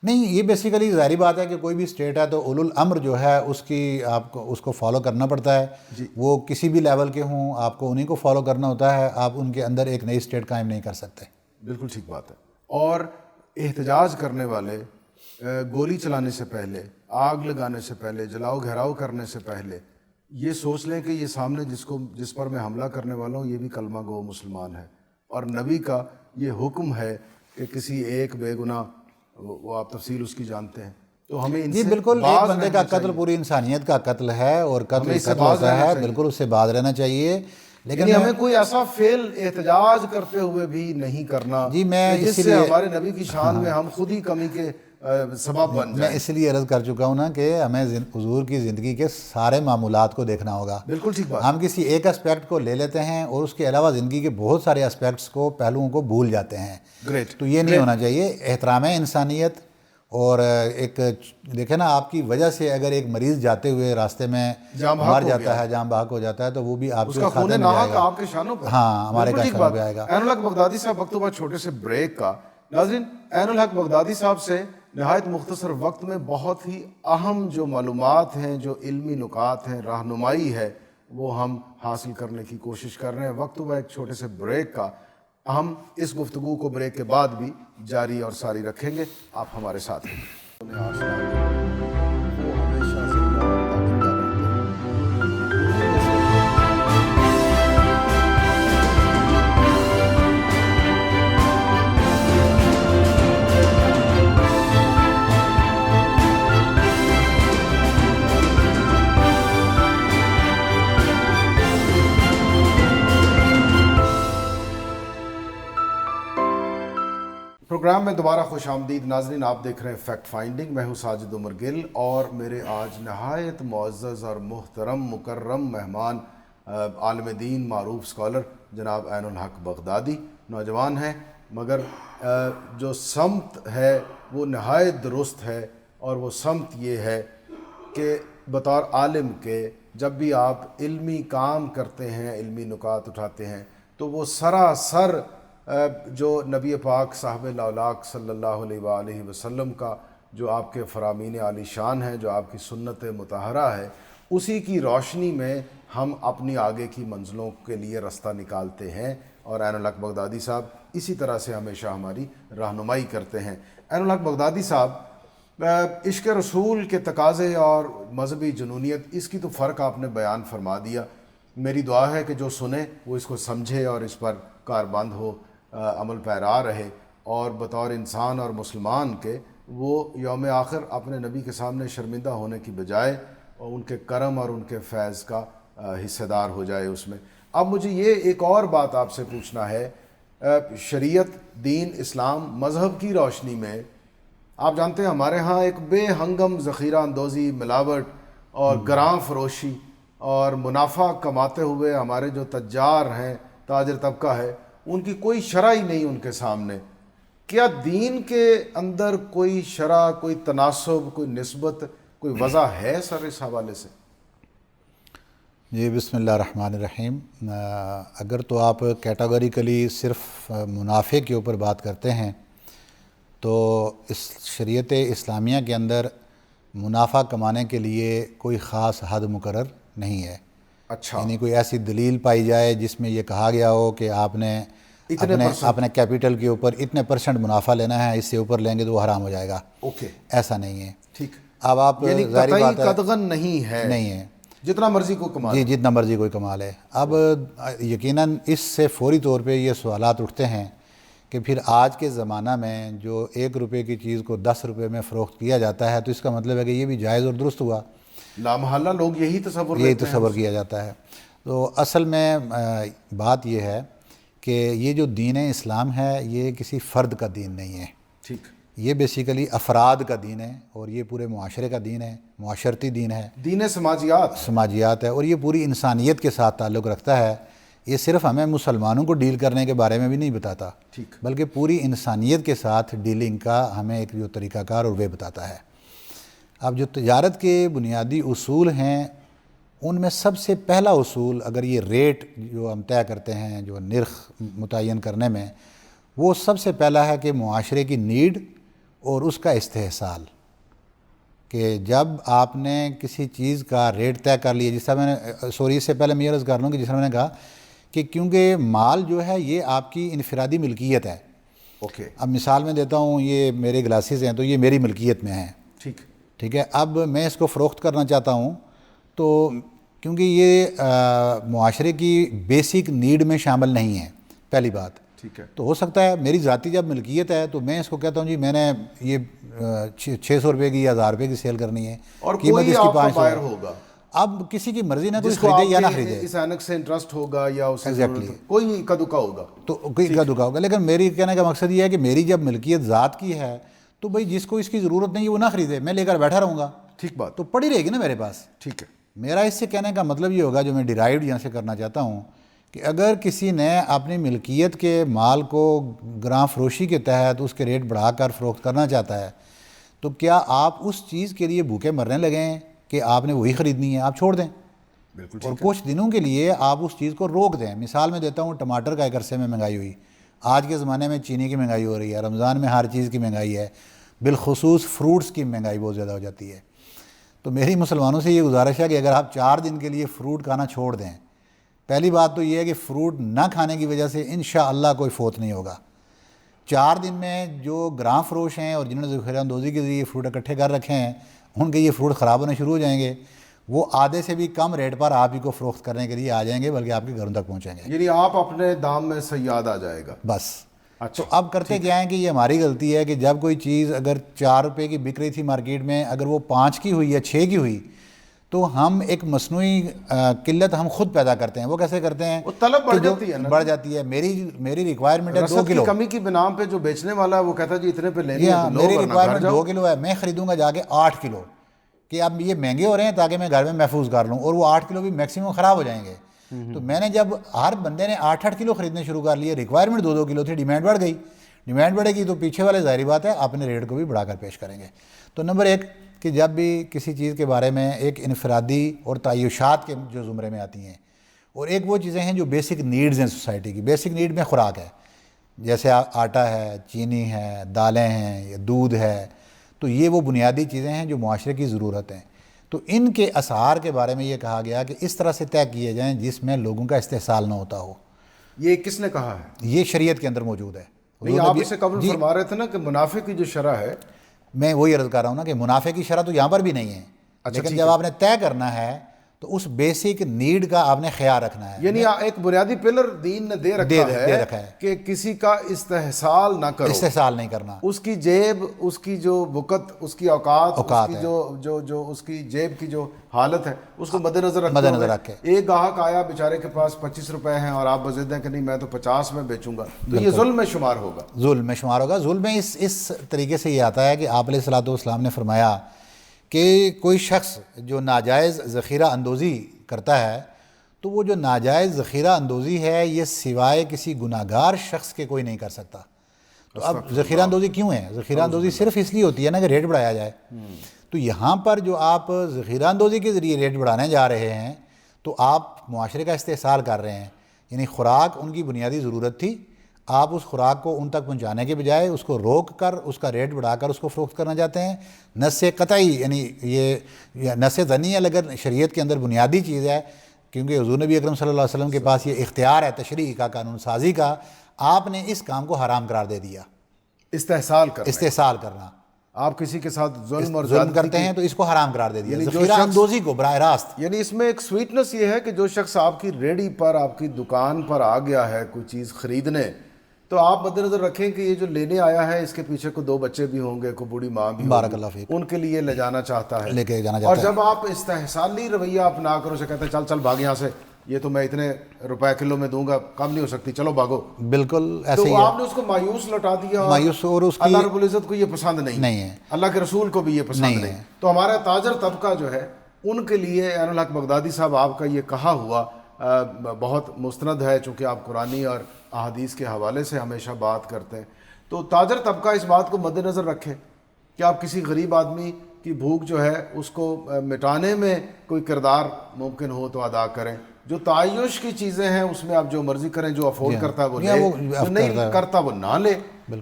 نہیں, یہ بیسیکلی ظاہری بات ہے کہ کوئی بھی اسٹیٹ ہے تو اولو الامر جو ہے اس کی آپ کو اس کو فالو کرنا پڑتا ہے. وہ کسی بھی لیول کے ہوں, آپ کو انہیں کو فالو کرنا ہوتا ہے. آپ ان کے اندر ایک نئی اسٹیٹ قائم نہیں کر سکتے. بالکل ٹھیک بات ہے. اور احتجاج کرنے والے گولی چلانے سے پہلے, آگ لگانے سے پہلے, جلاؤ گھیراؤ کرنے سے پہلے یہ سوچ لیں کہ یہ سامنے جس پر میں حملہ کرنے والا ہوں یہ بھی کلمہ گو مسلمان ہے, اور نبی کا یہ حکم ہے کہ کسی ایک بے گناہ, وہ آپ تفصیل اس کی جانتے ہیں, تو ہمیں ان سے بالکل ایک بندے کا قتل پوری انسانیت کا قتل ہے اور قتل ہوتا ہے, بالکل اس سے باز رہنا چاہیے. لیکن ہمیں کوئی ایسا فعل احتجاج کرتے ہوئے بھی نہیں کرنا جس سے ہمارے نبی کی شان میں ہم خود ہی کمی کے سبب بن جائیں. میں اس لیے عرض کر چکا ہوں نا کہ ہمیں حضور کی زندگی کے سارے معمولات کو دیکھنا ہوگا. بالکل ٹھیک بات. ہم کسی ایک اسپیکٹ کو لے لیتے ہیں اور اس کے علاوہ زندگی کے بہت سارے اسپیکٹس کو, پہلوؤں کو بھول جاتے ہیں. گریٹ. تو یہ نہیں ہونا چاہیے. احترام انسانیت, اور ایک دیکھیں نا آپ کی وجہ سے اگر ایک مریض جاتے ہوئے راستے میں مر جاتا ہے, جام بحق ہو جاتا ہے, تو وہ بھی آپ کے کھاتے میں جائے گا, آپ کے شانوں پر. ہاں ہمارے کاشانوں پہ آئے گا. عین الحق بغدادی صاحب, وقت ہوا چھوٹے سے بریک کا. ناظرین, عین الحق بغدادی صاحب سے نہایت مختصر وقت میں بہت ہی اہم جو معلومات ہیں, جو علمی نکات ہیں, رہنمائی ہے, وہ ہم حاصل کرنے کی کوشش کر رہے ہیں. وقت ہوا ایک چھوٹے سے بریک کا. ہم اس گفتگو کو بریک کے بعد بھی جاری اور ساری رکھیں گے. آپ ہمارے ساتھ ہیں. پروگرام میں دوبارہ خوش آمدید. ناظرین, آپ دیکھ رہے ہیں فیکٹ فائنڈنگ. میں ہوں ساجد عمر گل اور میرے آج نہایت معزز اور محترم مکرم مہمان عالم دین, معروف اسکالر جناب عین الحق بغدادی. نوجوان ہیں مگر جو سمت ہے وہ نہایت درست ہے, اور وہ سمت یہ ہے کہ بطور عالم کے جب بھی آپ علمی کام کرتے ہیں, علمی نکات اٹھاتے ہیں, تو وہ سراسر جو نبی پاک صاحب الاولاق صلی اللہ علیہ وآلہ وسلم کا جو آپ کے فرامین عالی شان ہے, جو آپ کی سنت مطہرہ ہے, اسی کی روشنی میں ہم اپنی آگے کی منزلوں کے لیے رستہ نکالتے ہیں. اور عین الحق بغدادی صاحب اسی طرح سے ہمیشہ ہماری رہنمائی کرتے ہیں. عین الحق بغدادی صاحب, عشق رسول کے تقاضے اور مذہبی جنونیت, اس کی تو فرق آپ نے بیان فرما دیا. میری دعا ہے کہ جو سنے وہ اس کو سمجھے اور اس پر کاربند ہو, عمل پیرا رہے, اور بطور انسان اور مسلمان کے وہ یوم آخر اپنے نبی کے سامنے شرمندہ ہونے کی بجائے اور ان کے کرم اور ان کے فیض کا حصہ دار ہو جائے اس میں. اب مجھے یہ ایک اور بات آپ سے پوچھنا ہے, شریعت, دین, اسلام, مذہب کی روشنی میں آپ جانتے ہیں ہمارے ہاں ایک بے ہنگم ذخیرہ اندوزی, ملاوٹ اور گراں فروشی اور منافع کماتے ہوئے ہمارے جو تجار ہیں, تاجر طبقہ ہے, ان کی کوئی شرح ہی نہیں ان کے سامنے. کیا دین کے اندر کوئی شرح, کوئی تناسب, کوئی نسبت, کوئی وضع ہے سر اس حوالے سے؟ جی بسم اللہ الرحمن الرحیم. اگر تو آپ کیٹاگوریکلی صرف منافع کے اوپر بات کرتے ہیں تو اس شریعت اسلامیہ کے اندر منافع کمانے کے لیے کوئی خاص حد مقرر نہیں ہے. اچھا. یعنی کوئی ایسی دلیل پائی جائے جس میں یہ کہا گیا ہو کہ آپ نے اپنے کیپٹل کے اوپر اتنے % منافع لینا ہے، اس سے اوپر لیں گے تو وہ حرام ہو جائے گا. اوکے. ایسا نہیں ہے. ٹھیک. اب آپ یعنی ظاہری بات ہے قطعاً نہیں ہے جتنا مرضی کو کما جی جتنا مرضی کوئی کما لے. اب یقیناً اس سے فوری طور پہ یہ سوالات اٹھتے ہیں کہ پھر آج کے زمانہ میں جو 1 روپے کی چیز کو 10 روپے میں فروخت کیا جاتا ہے تو اس کا مطلب ہے کہ یہ بھی جائز اور درست ہوا. لامحالہ لوگ یہی تصور کیا جاتا ہے. تو اصل میں بات یہ ہے کہ یہ جو دین اسلام ہے یہ کسی فرد کا دین نہیں ہے. ٹھیک. یہ بیسیکلی افراد کا دین ہے اور یہ پورے معاشرے کا دین ہے، معاشرتی دین ہے، دین سماجیات ہے اور یہ پوری انسانیت کے ساتھ تعلق رکھتا ہے. یہ صرف ہمیں مسلمانوں کو ڈیل کرنے کے بارے میں بھی نہیں بتاتا، بلکہ پوری انسانیت کے ساتھ ڈیلنگ کا ہمیں ایک جو طریقہ کار اور وے بتاتا ہے. اب جو تجارت کے بنیادی اصول ہیں ان میں سب سے پہلا اصول، اگر یہ ریٹ جو ہم طے کرتے ہیں جو نرخ متعین کرنے میں، وہ سب سے پہلا ہے کہ معاشرے کی نیڈ اور اس کا استحصال. کہ جب آپ نے کسی چیز کا ریٹ طے کر لیا، جس طرح میں نے اس سے پہلے میں عرض کر لوں کہ جس طرح میں نے کہا کہ کیونکہ مال جو ہے یہ آپ کی انفرادی ملکیت ہے. اوکے. اب مثال میں دیتا ہوں، یہ میرے گلاسز ہیں تو یہ میری ملکیت میں ہیں. ٹھیک ہے. اب میں اس کو فروخت کرنا چاہتا ہوں تو کیونکہ یہ معاشرے کی بیسک نیڈ میں شامل نہیں ہے، پہلی بات. ٹھیک ہے. تو ہو سکتا ہے میری ذاتی جب ملکیت ہے تو میں اس کو کہتا ہوں جی میں نے یہ 600 روپے کی یا 1000 روپے کی سیل کرنی ہے اور کوئی اس کی 500 ہوگا. اب کسی کی مرضی نہ کوئی خریدے یا نہ خریدے، اس اینک سے انٹرسٹ ہوگا یا اس کوئی اکا دکا ہوگا تو کوئی اکا دکا ہوگا. لیکن میری کہنے کا مقصد یہ ہے کہ میری جب ملکیت ذات کی ہے تو بھائی جس کو اس کی ضرورت نہیں ہے وہ نہ خریدے، میں لے کر بیٹھا رہوں گا. ٹھیک بات. تو پڑی رہے گی نا میرے پاس. ٹھیک ہے. میرا اس سے کہنے کا مطلب یہ ہوگا جو میں ڈیرائیوڈ یہاں سے کرنا چاہتا ہوں کہ اگر کسی نے اپنی ملکیت کے مال کو گراں فروشی کے تحت اس کے ریٹ بڑھا کر فروخت کرنا چاہتا ہے تو کیا آپ اس چیز کے لیے بھوکے مرنے لگے ہیں کہ آپ نے وہی خریدنی ہے؟ آپ چھوڑ دیں اور کچھ دنوں کے لیے آپ اس چیز کو روک دیں. مثال میں دیتا ہوں، ٹماٹر کا ایک عرصے میں مہنگائی ہوئی، آج کے زمانے میں چینی کی مہنگائی ہو رہی ہے، رمضان میں ہر چیز کی مہنگائی ہے، بالخصوص فروٹس کی مہنگائی بہت زیادہ ہو جاتی ہے. تو میری مسلمانوں سے یہ گزارش ہے کہ اگر آپ 4 دن کے لیے فروٹ کھانا چھوڑ دیں، پہلی بات تو یہ ہے کہ فروٹ نہ کھانے کی وجہ سے انشاءاللہ کوئی فوت نہیں ہوگا. 4 دن میں جو گراں فروش ہیں اور جنہوں نے ذخیرہ اندوزی کے ذریعے فروٹ اکٹھے کر رکھے ہیں ان کے یہ فروٹ خراب ہونے شروع ہو جائیں گے. وہ آدھے سے بھی کم ریٹ پر آپ ہی کو فروخت کرنے کے لیے آ جائیں گے، بلکہ آپ کے گھروں تک پہنچیں گے. یعنی آپ اپنے دام میں صیاد آ جائے گا بس. تو اب کرتے کیا ہیں کہ یہ ہماری غلطی ہے کہ جب کوئی چیز اگر 4 روپے کی بک رہی تھی مارکیٹ میں، اگر وہ 5 کی ہوئی یا 6 کی ہوئی تو ہم ایک مصنوعی قلت ہم خود پیدا کرتے ہیں. وہ کیسے کرتے ہیں؟ وہ طلب بڑھ جاتی ہے. میری ریکوائرمنٹ ہے 2 کلو، کمی کی بنا پہ جو بیچنے والا ہے وہ کہتا ہے جی اتنے پہ لینی ہے. میری ریکوائرمنٹ 2 کلو ہے، میں خریدوں گا جا کے 8 کلو کہ اب یہ مہنگے ہو رہے ہیں تاکہ میں گھر میں محفوظ کر لوں، اور وہ 8 کلو بھی میکسیمم خراب ہو جائیں گے. تو میں نے جب ہر بندے نے 8-8 کلو خریدنے شروع کر لیے، ریکوائرمنٹ 2-2 کلو تھی، ڈیمانڈ بڑھ گئی. ڈیمانڈ بڑھے گی تو پیچھے والے ظاہری بات ہے اپنے ریٹ کو بھی بڑھا کر پیش کریں گے. تو نمبر 1 کہ جب بھی کسی چیز کے بارے میں ایک انفرادی اور تعیشات کے جو زمرے میں آتی ہیں، اور ایک وہ چیزیں ہیں جو بیسک نیڈز ہیں سوسائٹی کی. بیسک نیڈ میں خوراک ہے، جیسے آٹا ہے، چینی ہے، دالیں ہیں یا دودھ ہے، تو یہ وہ بنیادی چیزیں ہیں جو معاشرے کی ضرورت ہیں. تو ان کے اسعار کے بارے میں یہ کہا گیا کہ اس طرح سے طے کیے جائیں جس میں لوگوں کا استحصال نہ ہوتا ہو. یہ کس نے کہا ہے؟ یہ شریعت کے اندر موجود ہے. نہیں، آپ اسے قبل فرما رہے تھے نا کہ منافع کی جو شرح ہے، میں وہی عرض کر رہا ہوں نا کہ منافع کی شرح تو یہاں پر بھی نہیں ہے. لیکن جب آپ نے طے کرنا ہے تو اس بیسک نیڈ کا آپ نے خیال رکھنا ہے. یعنی ایک بنیادی پلر دین نے دے رکھا ہے کہ کسی کا استحصال نہ کرو، استحصال نہیں کرنا. اس کی جیب، اس کی جو وقت، اس کی اوقات، اس کی جو اس کی جیب کی جو حالت ہے اس کو مد نظر رکھ کے. ایک گاہک آیا بیچارے کے پاس 25 روپے ہیں اور آپ بضد ہیں کہ نہیں میں تو 50 میں بیچوں گا، تو یہ ظلم میں شمار ہوگا. ظلم میں شمار ہوگا. ظلم میں اس طریقے سے یہ آتا ہے کہ آپ علیہ الصلوۃ والسلام نے فرمایا کہ کوئی شخص جو ناجائز ذخیرہ اندوزی کرتا ہے تو وہ جو ناجائز ذخیرہ اندوزی ہے یہ سوائے کسی گناہگار شخص کے کوئی نہیں کر سکتا. تو اب ذخیرہ اندوزی کیوں ہے؟ ذخیرہ اندوزی صرف اس لیے ہوتی ہے نا کہ ریٹ بڑھایا جائے. تو یہاں پر جو آپ ذخیرہ اندوزی کے ذریعے ریٹ بڑھانے جا رہے ہیں تو آپ معاشرے کا استحصال کر رہے ہیں. یعنی خوراک ان کی بنیادی ضرورت تھی، آپ اس خوراک کو ان تک پہنچانے کے بجائے اس کو روک کر اس کا ریٹ بڑھا کر اس کو فروخت کرنا چاہتے ہیں۔ نص قطعی یعنی یہ نص ظنی اگر شریعت کے اندر بنیادی چیز ہے، کیونکہ حضور نبی اکرم صلی اللہ علیہ وسلم کے پاس یہ اختیار ہے تشریع کا، قانون سازی کا، آپ نے اس کام کو حرام قرار دے دیا۔ استحصال کرنا، آپ کسی کے ساتھ ظلم اور ظلم کرتے ہیں تو اس کو حرام قرار دے دیا، ذخیرہ اندوزی کو براہ راست۔ یعنی اس میں ایک سویٹنس یہ ہے کہ جو شخص آپ کی ریڑھی پر، آپ کی دکان پر آ گیا ہے کوئی چیز خریدنے، تو آپ مد نظر رکھیں کہ یہ جو لینے آیا ہے اس کے پیچھے کو 2 بچے بھی ہوں گے، کوئی بوڑھی ماں بھی بارک ہوگی، اللہ فیک، ان کے لیے لے جانا چاہتا ہے، لے کے جانا اور چاہتا ہے۔ جب آپ استحصالی رویہ اپنا کر اسے کہتے ہیں چل چل بھاگ یہاں سے، یہ تو میں اتنے روپے کلو میں دوں گا، کم نہیں ہو سکتی، چلو بھاگو، بالکل ایسے ہی تو ہے، آپ نے اس کو مایوس لوٹا دیا، مایوس، اور اس کی اللہ رب العزت کو یہ پسند نہیں ہے، اللہ کے رسول کو بھی یہ پسند نہیں۔ تو ہمارا تاجر طبقہ جو ہے ان کے لیے عین الحق بغدادی صاحب آپ کا یہ کہا ہوا بہت مستند ہے، چونکہ آپ قرآنی اور احادیث کے حوالے سے ہمیشہ بات کرتے ہیں۔ تو تاجر طبقہ اس بات کو مد نظر رکھے کہ آپ کسی غریب آدمی کی بھوک جو ہے اس کو مٹانے میں کوئی کردار ممکن ہو تو ادا کریں، جو تعیش کی چیزیں ہیں اس میں آپ جو مرضی کریں، جو افورڈ کرتا ہے وہ لے، جو نہیں کرتا وہ نہ لے۔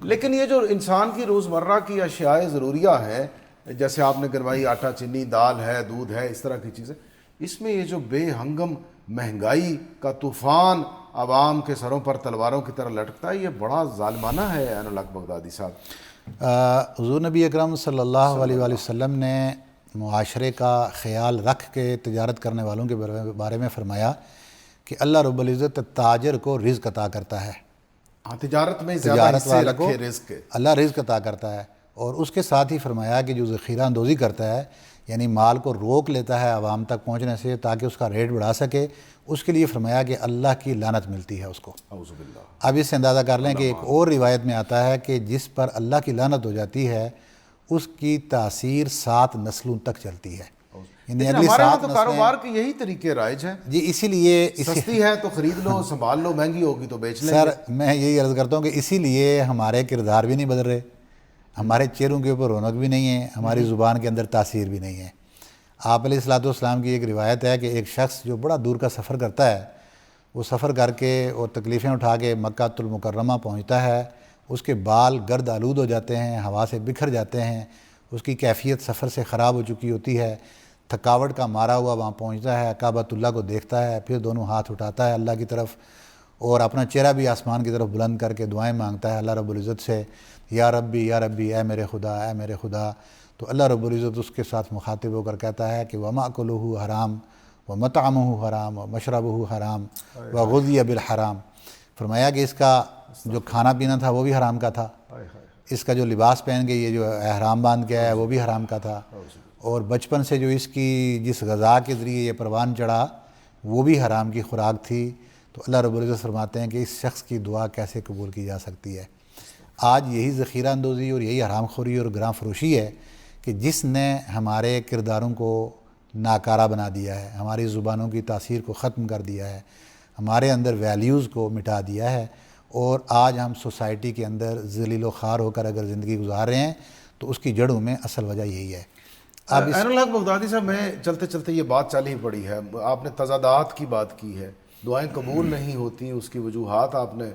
لیکن یہ جو انسان کی روزمرہ کی اشیاء ضروریہ ہے، جیسے آپ نے گنوائی آٹا، چینی، دال ہے، دودھ ہے، اس طرح کی چیزیں، اس میں یہ جو بے ہنگم مہنگائی کا طوفان عوام کے سروں پر تلواروں کی طرح لٹکتا ہے، یہ بڑا ظالمانہ ہے عین الحق بغدادی صاحب۔ حضور نبی اکرم صلی اللہ علیہ وآلہ وسلم نے معاشرے کا خیال رکھ کے تجارت کرنے والوں کے بارے میں فرمایا کہ اللہ رب العزت تاجر کو رزق عطا کرتا ہے، تجارت میں زیادہ حصے رکھے رزق کے، اللہ رزق عطا کرتا ہے، اور اس کے ساتھ ہی فرمایا کہ جو ذخیرہ اندوزی کرتا ہے، یعنی مال کو روک لیتا ہے عوام تک پہنچنے سے تاکہ اس کا ریٹ بڑھا سکے، اس کے لیے فرمایا کہ اللہ کی لعنت ملتی ہے اس کو۔ اعوذ باللہ۔ اب اس سے اندازہ کر لیں کہ ایک اور روایت میں آتا ہے کہ جس پر اللہ کی لعنت ہو جاتی ہے اس کی تاثیر 7 نسلوں تک چلتی ہے، یعنی اگلی 7 تو کاروبار کے یہی طریقے رائج ہیں جی، اسی لیے سستی ہے تو خرید لو، سنبھال لو، مہنگی ہوگی تو بیچ لیں۔ سر میں یہی عرض کرتا ہوں کہ اسی لیے ہمارے کردار بھی نہیں بدل رہے، ہمارے چہروں کے اوپر رونق بھی نہیں ہے، ہماری زبان کے اندر تاثیر بھی نہیں ہے۔ آپ علیہ الصلوۃ والسلام کی ایک روایت ہے کہ ایک شخص جو بڑا دور کا سفر کرتا ہے، وہ سفر کر کے اور تکلیفیں اٹھا کے مکہ المکرمہ پہنچتا ہے، اس کے بال گرد آلود ہو جاتے ہیں، ہوا سے بکھر جاتے ہیں، اس کی کیفیت سفر سے خراب ہو چکی ہوتی ہے، تھکاوٹ کا مارا ہوا وہاں پہنچتا ہے، کعبۃ اللہ کو دیکھتا ہے، پھر دونوں ہاتھ اٹھاتا ہے اللہ کی طرف اور اپنا چہرہ بھی آسمان کی طرف بلند کر کے دعائیں مانگتا ہے اللہ رب العزت سے، یا ربی اے میرے خدا، اے میرے خدا۔ تو اللہ رب العزت اس کے ساتھ مخاطب ہو کر کہتا ہے کہ وَمَأْكُلُهُ حرام وَمَطْعَمُهُ حرام وَمَشْرَبُهُ حرام وَغُذِّيَ بِالْحَرام۔ فرمایا کہ اس کا جو کھانا پینا تھا وہ بھی حرام کا تھا، اس کا جو لباس پہن کے یہ جو احرام باندھ کے ہے وہ بھی حرام کا تھا، اور بچپن سے جو اس کی جس غذا کے ذریعے یہ پروان چڑھا وہ بھی حرام کی خوراک تھی۔ تو اللہ رب العزت فرماتے ہیں کہ اس شخص کی دعا کیسے قبول کی جا سکتی ہے۔ آج یہی ذخیرہ اندوزی اور یہی حرام خوری اور گراں فروشی ہے کہ جس نے ہمارے کرداروں کو ناکارہ بنا دیا ہے، ہماری زبانوں کی تاثیر کو ختم کر دیا ہے، ہمارے اندر ویلیوز کو مٹا دیا ہے، اور آج ہم سوسائٹی کے اندر ذلیل و خوار ہو کر اگر زندگی گزار رہے ہیں تو اس کی جڑوں میں اصل وجہ یہی ہے۔ عین الحق بغدادی صاحب، میں چلتے چلتے یہ بات چل ہی پڑی ہے، آپ نے تضادات کی بات کی ہے، دعائیں قبول نہیں ہوتی، اس کی وجوہات آپ نے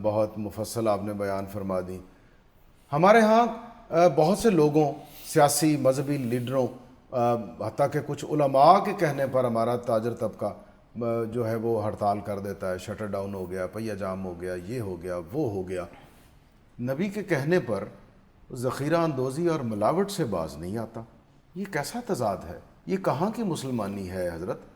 بہت مفصل آپ نے بیان فرما دی۔ ہمارے ہاں بہت سے لوگوں، سیاسی مذہبی لیڈروں، حتیٰ کہ کچھ علماء کے کہنے پر ہمارا تاجر طبقہ جو ہے وہ ہڑتال کر دیتا ہے، شٹر ڈاؤن ہو گیا، پہیہ جام ہو گیا، یہ ہو گیا، وہ ہو گیا۔ نبی کے کہنے پر ذخیرہ اندوزی اور ملاوٹ سے باز نہیں آتا، یہ کیسا تضاد ہے؟ یہ کہاں کی مسلمانی ہے حضرت؟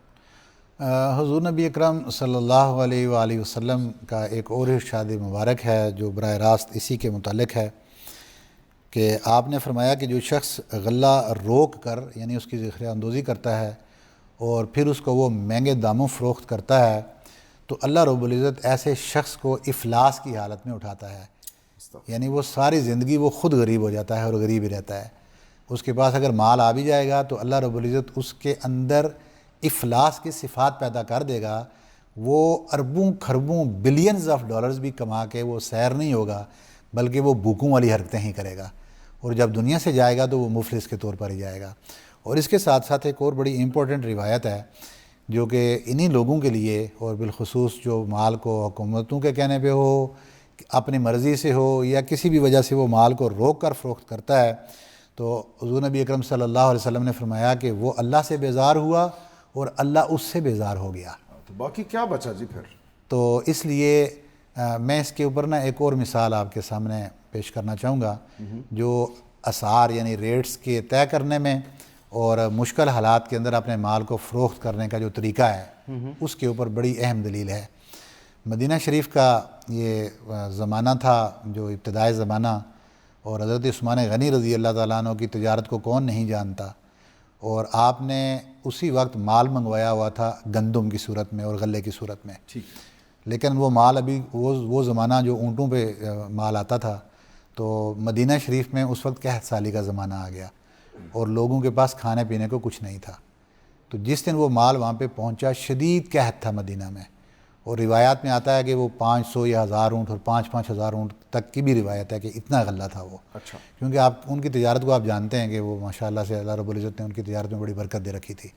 حضور نبی اکرم صلی اللہ علیہ وآلہ وسلم کا ایک اور ارشاد مبارک ہے جو براہ راست اسی کے متعلق ہے کہ آپ نے فرمایا کہ جو شخص غلہ روک کر یعنی اس کی ذخیرہ اندوزی کرتا ہے اور پھر اس کو وہ مہنگے داموں فروخت کرتا ہے تو اللہ رب العزت ایسے شخص کو افلاس کی حالت میں اٹھاتا ہے، یعنی وہ ساری زندگی وہ خود غریب ہو جاتا ہے اور غریب ہی رہتا ہے۔ اس کے پاس اگر مال آ بھی جائے گا تو اللہ رب العزت اس کے اندر افلاس کی صفات پیدا کر دے گا، وہ اربوں کھربوں بلینز آف ڈالرز بھی کما کے وہ سیر نہیں ہوگا بلکہ وہ بھوکوں والی حرکتیں ہی کرے گا، اور جب دنیا سے جائے گا تو وہ مفلس کے طور پر ہی جائے گا۔ اور اس کے ساتھ ساتھ ایک اور بڑی امپورٹنٹ روایت ہے جو کہ انہی لوگوں کے لیے اور بالخصوص جو مال کو حکومتوں کے کہنے پہ ہو اپنی مرضی سے ہو یا کسی بھی وجہ سے وہ مال کو روک کر فروخت کرتا ہے تو حضور نبی اکرم صلی اللہ علیہ وسلم نے فرمایا کہ وہ اللہ سے بیزار ہوا اور اللہ اس سے بیزار ہو گیا۔ تو باقی کیا بچا جی پھر؟ تو اس لیے میں اس کے اوپر ایک اور مثال آپ کے سامنے پیش کرنا چاہوں گا جو اسعار یعنی ریٹس کے طے کرنے میں اور مشکل حالات کے اندر اپنے مال کو فروخت کرنے کا جو طریقہ ہے اس کے اوپر بڑی اہم دلیل ہے۔ مدینہ شریف کا یہ زمانہ تھا جو ابتدائی زمانہ، اور حضرت عثمان غنی رضی اللہ تعالیٰ عنہ کی تجارت کو کون نہیں جانتا، اور آپ نے اسی وقت مال منگوایا ہوا تھا گندم کی صورت میں اور غلے کی صورت میں، لیکن وہ مال ابھی وہ زمانہ جو اونٹوں پہ مال آتا تھا، تو مدینہ شریف میں اس وقت قحط سالی کا زمانہ آ گیا اور لوگوں کے پاس کھانے پینے کو کچھ نہیں تھا۔ تو جس دن وہ مال وہاں پہ پہنچا شدید قحط تھا مدینہ میں، اور روایات میں آتا ہے کہ وہ 500 یا 1000 اونٹ اور 5-5 ہزار اونٹ تک کی بھی روایت ہے کہ اتنا غلہ تھا وہ۔ اچھا، کیونکہ آپ ان کی تجارت کو آپ جانتے ہیں کہ وہ ماشاءاللہ سے اللہ رب العزت نے ان کی تجارت میں بڑی برکت دے رکھی تھی۔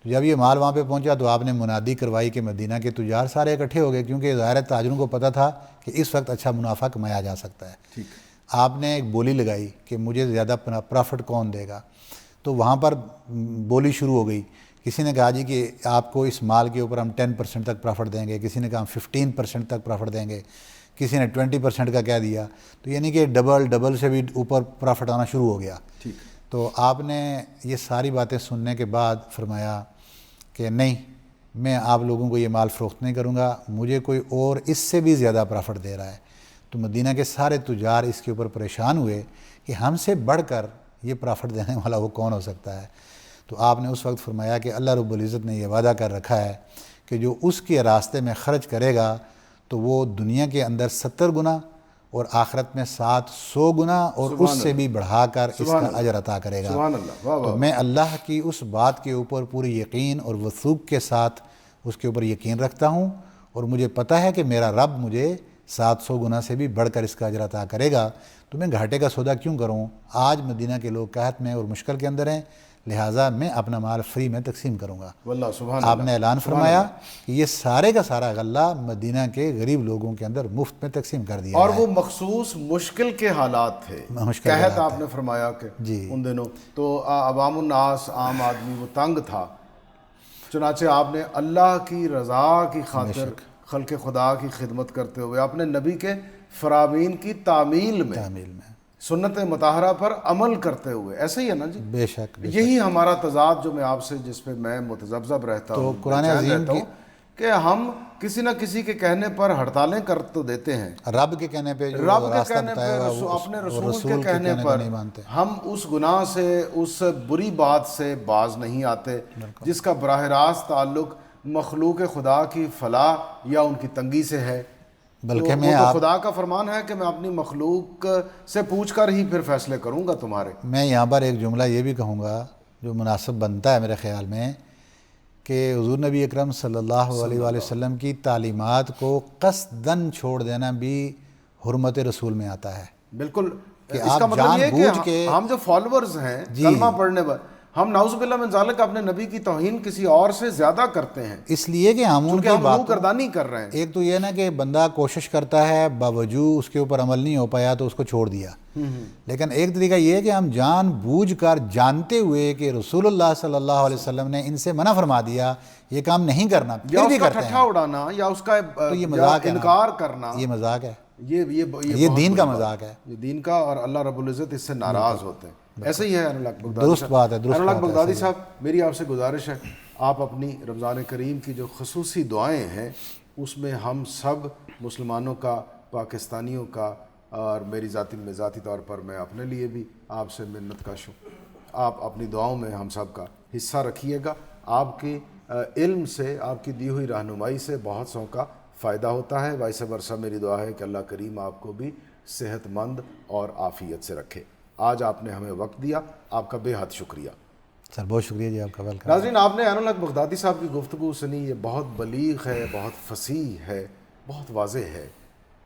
تو جب یہ مال وہاں پہ پہنچا تو آپ نے منادی کروائی کہ مدینہ کے تجار سارے اکٹھے ہو گئے، کیونکہ ظاہر تاجروں کو پتہ تھا کہ اس وقت اچھا منافع کمایا جا سکتا ہے۔ آپ نے ایک بولی لگائی کہ مجھے زیادہ پرافٹ کون دے گا، تو وہاں پر بولی شروع ہو گئی۔ کسی نے کہا جی کہ آپ کو اس مال کے اوپر ہم 10% تک پرافٹ دیں گے، کسی نے کہا ہم 15% تک پرافٹ دیں گے، کسی نے 20% کا کہہ دیا، تو یعنی کہ ڈبل سے بھی اوپر پرافٹ آنا شروع ہو گیا۔ تو آپ نے یہ ساری باتیں سننے کے بعد فرمایا کہ نہیں، میں آپ لوگوں کو یہ مال فروخت نہیں کروں گا، مجھے کوئی اور اس سے بھی زیادہ پرافٹ دے رہا ہے۔ تو مدینہ کے سارے تجار اس کے اوپر پریشان ہوئے کہ ہم سے بڑھ کر یہ پرافٹ دینے والا وہ کون ہو سکتا ہے۔ تو آپ نے اس وقت فرمایا کہ اللہ رب العزت نے یہ وعدہ کر رکھا ہے کہ جو اس کے راستے میں خرچ کرے گا تو وہ دنیا کے اندر 70 گنا اور آخرت میں 700 گنا اور اس سے بھی بڑھا کر اس کا اجر عطا کرے گا۔ تو میں اللہ کی اس بات کے اوپر پوری یقین اور وثوق کے ساتھ اس کے اوپر یقین رکھتا ہوں، اور مجھے پتہ ہے کہ میرا رب مجھے 700 گنا سے بھی بڑھ کر اس کا اجر عطا کرے گا، تو میں گھاٹے کا سودا کیوں کروں؟ آج مدینہ کے لوگ قحط میں اور مشکل کے اندر ہیں، لہٰذا میں اپنا مال فری میں تقسیم کروں گا۔ واللہ سبحان آپ نے اعلان فرمایا کہ یہ سارے کا سارا غلہ مدینہ کے غریب لوگوں کے اندر مفت میں تقسیم کر دیا اور ہے۔ وہ مخصوص مشکل کے حالات تھے، مشکل قحط آپ نے فرمایا کہ ان دنوں تو عوام الناس، عام آدمی وہ تنگ تھا، چنانچہ آپ نے اللہ کی رضا کی خاطر خلق خدا کی خدمت کرتے ہوئے اپنے نبی کے فرامین کی تعمیل میں سنت مطہرہ پر عمل کرتے ہوئے، ایسے ہی ہے نا جی؟ بے شک یہی ہمارا تضاد جو میں آپ سے جس پہ میں متذبذب رہتا ہوں، قرآن بے چین عظیم رہتا ہوں کہ ہم کسی نہ کسی کے کہنے پر ہڑتالیں کر تو دیتے ہیں، رب کے کہنے پہ جو رب کے راستہ کہنے بتایا پہ، ہوا اپنے رسول کے کہنے کو پر نہیں مانتے۔ ہم اس گناہ سے، اس بری بات سے باز نہیں آتے جس کا براہ راست تعلق مخلوق خدا کی فلاح یا ان کی تنگی سے ہے۔ بلکہ وہ تو خدا کا فرمان ہے کہ میں اپنی مخلوق سے پوچھ کر ہی پھر فیصلے کروں گا تمہارے۔ میں یہاں پر ایک جملہ یہ بھی کہوں گا جو مناسب بنتا ہے میرے خیال میں، کہ حضور نبی اکرم صلی اللہ علیہ وآلہ وسلم کی تعلیمات کو قصداً چھوڑ دینا بھی حرمت رسول میں آتا ہے۔ بالکل، کہ اس کا آپ مطلب یہ ہے جان بوجھ کے کہ ہم جو فالورز ہیں کلمہ پڑھنے پر، ہم نعوذ باللہ من ذالک اپنے نبی کی توہین کسی اور سے زیادہ کرتے ہیں، اس لیے کہ ہم ان کیونکہ کی ہم منہ باتوں، گردانی کر رہے ہیں۔ ایک تو یہ نا کہ بندہ کوشش کرتا ہے باوجود اس کے اوپر عمل نہیں ہو پایا تو اس کو چھوڑ دیا، لیکن ایک طریقہ یہ ہے کہ ہم جان بوجھ کر جانتے ہوئے کہ رسول اللہ صلی اللہ علیہ وسلم نے ان سے منع فرما دیا یہ کام نہیں کرنا، یا پھر بھی اس کا کرتے ٹھٹھا ہیں، اڑانا یا اس کا تو یہ مذاق ہے، انکار کرنا، یہ مذاق ہے، یہ یہ دین کا مذاق ہے، یہ دین کا، اور اللہ رب العزت اس سے ناراض ہوتے ہیں۔ ایسے ہی ہے انور الحق بغدادی درست صاحب۔ بات ہے، درست انور الحق بات ہے۔ بغدادی صاحب، میری آپ سے گزارش ہے، آپ اپنی رمضان کریم کی جو خصوصی دعائیں ہیں اس میں ہم سب مسلمانوں کا، پاکستانیوں کا، اور میری ذاتی طور پر میں اپنے لیے بھی آپ سے منت کش ہوں، آپ اپنی دعاؤں میں ہم سب کا حصہ رکھیے گا۔ آپ کی علم سے، آپ کی دی ہوئی رہنمائی سے بہت سو کا فائدہ ہوتا ہے، وائس ورثہ میری دعا ہے کہ اللہ کریم آپ کو بھی صحت مند اور عافیت سے رکھے۔ آج آپ نے ہمیں وقت دیا، آپ کا بے حد شکریہ سر، بہت شکریہ جی آپ کا، ویلکم۔ ناظرین، آپ نے انور الحق بغدادی صاحب کی گفتگو سنی، یہ بہت بلیغ ہے، بہت فصیح ہے، بہت واضح ہے۔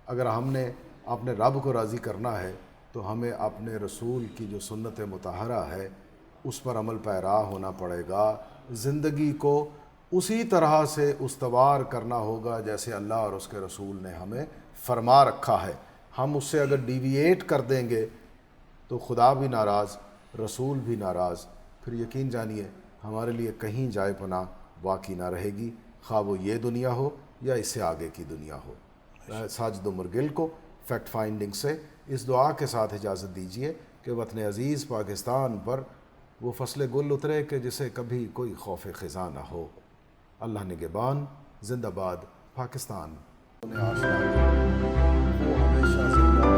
اگر ہم نے اپنے رب کو راضی کرنا ہے تو ہمیں اپنے رسول کی جو سنت مطہرہ ہے اس پر عمل پیرا ہونا پڑے گا، زندگی کو اسی طرح سے استوار کرنا ہوگا جیسے اللہ اور اس کے رسول نے ہمیں فرما رکھا ہے، ہم اس سے اگر ڈیوییٹ کر دیں گے تو خدا بھی ناراض، رسول بھی ناراض، پھر یقین جانیے ہمارے لیے کہیں جائے پناہ باقی نہ رہے گی، خواہ وہ یہ دنیا ہو یا اس سے آگے کی دنیا ہو۔ ساجد عمر گل کو فیکٹ فائنڈنگ سے اس دعا کے ساتھ اجازت دیجیے کہ وطن عزیز پاکستان پر وہ فصل گل اترے کہ جسے کبھی کوئی خوف خزاں نہ ہو۔ اللہ نگہبان، زندہ باد پاکستان۔ وہ ہمیشہ زندہ